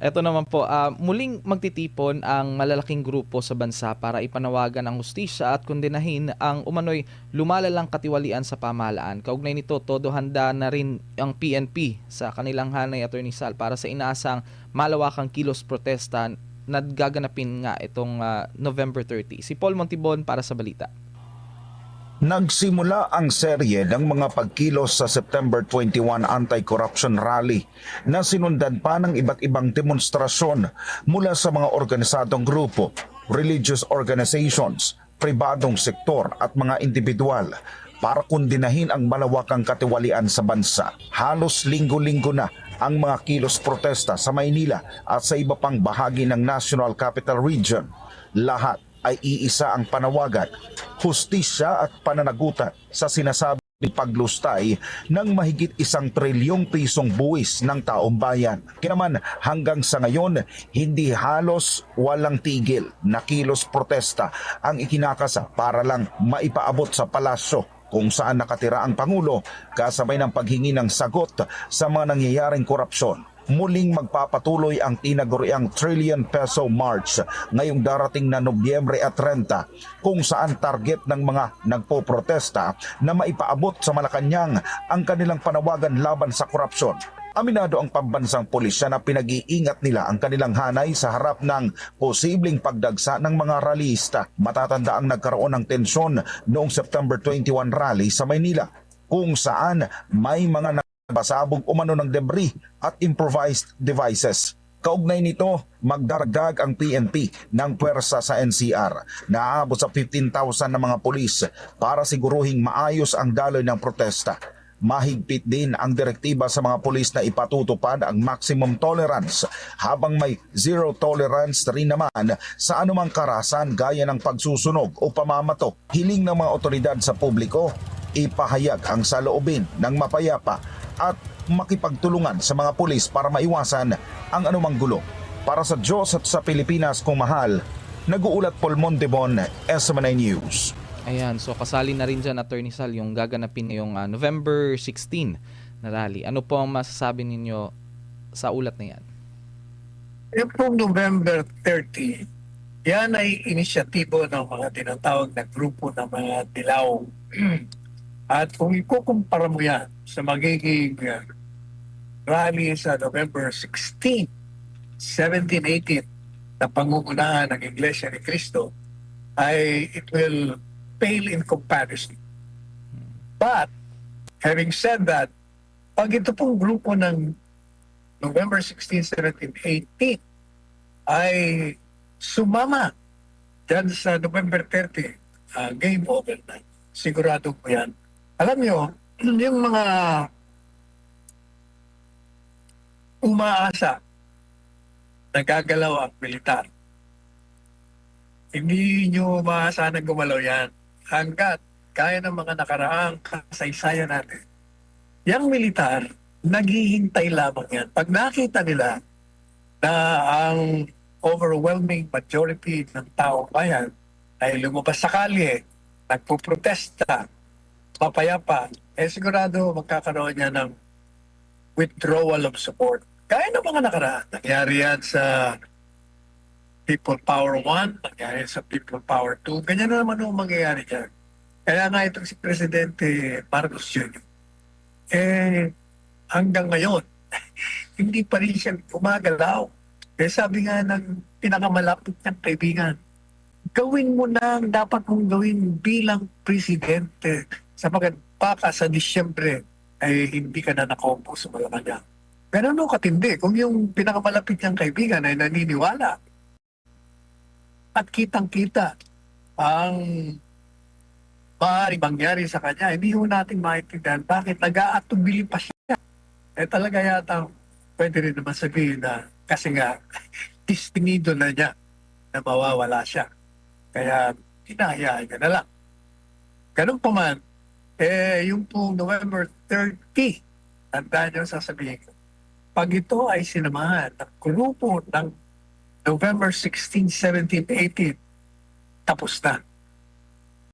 Eto naman po, muling magtitipon ang malalaking grupo sa bansa para ipanawagan ang hustisya at kondenahin ang umano'y lumalalang katiwalian sa pamahalaan. Kaugnay nito, todo handa na rin ang PNP sa kanilang hanay, Attorney Sal, para sa inaasang malawakang kilos protesta na gaganapin nga itong November 30. Si Paul Montibon para sa balita. Nagsimula ang serye ng mga pagkilos sa September 21 Anti-Corruption Rally na sinundan pa ng iba't ibang demonstrasyon mula sa mga organisadong grupo, religious organizations, pribadong sektor at mga individual para kundinahin ang malawakang katiwalian sa bansa. Halos linggo-linggo na ang mga kilos protesta sa Maynila at sa iba pang bahagi ng National Capital Region. Lahat ay iisa ang panawagan, hustisya at pananagutan sa sinasabing paglustay ng mahigit 1 trilyong pisong buwis ng taong bayan. Kaya naman hanggang sa ngayon, hindi halos walang tigil na kilos protesta ang ikinakasa para lang maipaabot sa palasyo kung saan nakatira ang Pangulo kasabay ng paghingi ng sagot sa mga nangyayaring korupsyon. Muling magpapatuloy ang tinaguriang trillion peso march ngayong darating na Nobyembre at 30 kung saan target ng mga nagpoprotesta na maipaabot sa Malacanang ang kanilang panawagan laban sa korupsyon. Aminado ang pambansang pulisya na pinag-iingat nila ang kanilang hanay sa harap ng posibleng pagdagsa ng mga rallyista. Matatanda ang nagkaroon ng tensyon noong September 21 rally sa Maynila kung saan may mga basabog umano ng debris at improvised devices. Kaugnay nito, magdaragdag ang PNP ng puwersa sa NCR na aabot sa 15,000 na mga pulis para siguruhing maayos ang daloy ng protesta. Mahigpit din ang direktiba sa mga pulis na ipatutupad ang maximum tolerance habang may zero tolerance rin naman sa anumang karahasan gaya ng pagsusunog o pamamato. Hiling ng mga otoridad sa publiko, ipahayag ang saloobin ng mapayapa at makipagtulungan sa mga pulis para maiwasan ang anumang gulo. Para sa Diyos at sa Pilipinas kung mahal, nag-uulat Paul Montibon, SMNI News. Ayan, so kasali na rin dyan, Attorney Sal, yung gaganapin ngayong November 16 na rally. Ano po ang masasabi ninyo sa ulat na yan? Yung pong November 30, yan ay inisyatibo ng mga tinatawag na grupo ng mga dilaw. At kung ikukumpara mo yan sa magiging rally sa November 16, 17, 18 na pangungunahan ng Iglesia ni Cristo, ay it will pale in comparison. But, having said that, pag ito pong grupo ng November 16, 17, 18 ay sumama dyan sa November 30, game over na. Sigurado ko yan. Alam nyo, yung mga umaasa na gagalaw ang militar, hindi nyo maasa na gumalaw yan hanggat kaya ng mga nakaraang kasaysayan natin. Yang militar, naghihintay lamang yan. Pag nakita nila na ang overwhelming majority ng taong bayan ay lumabas sa kalye, nagpuprotesta, papayapa, sigurado magkakaroon niya ng withdrawal of support. Kaya ng mga nakaraan. Nangyari yan sa People Power 1, nangyari sa People Power 2. Ganyan na naman ang mangyayari dyan. Kaya nga itong si Presidente Marcos Jr. Hanggang ngayon, hindi pa rin siya gumagalaw. Sabi nga ng pinakamalapit niyang kaibigan, gawin mo na ang dapat mong gawin bilang presidente. Sapagat baka sa Disyembre ay hindi ka na nakaupo sa Malacanang. Ganun no katindi kung yung pinakamalapit niyang kaibigan ay naniniwala at kitang-kita ang maaari mangyari sa kanya, hindi ho natin maintindihan bakit nag-aatubili pa siya. Talaga yata pwede rin naman sabihin na kasi nga destinido na niya na mawawala siya. Kaya hinahayaan niya na lang. Ganun pa man, yung pong November 30, tandaan niyo sasabihin ko, pag ito ay sinamahan ng grupo ng November 16, 17, 18, tapos na.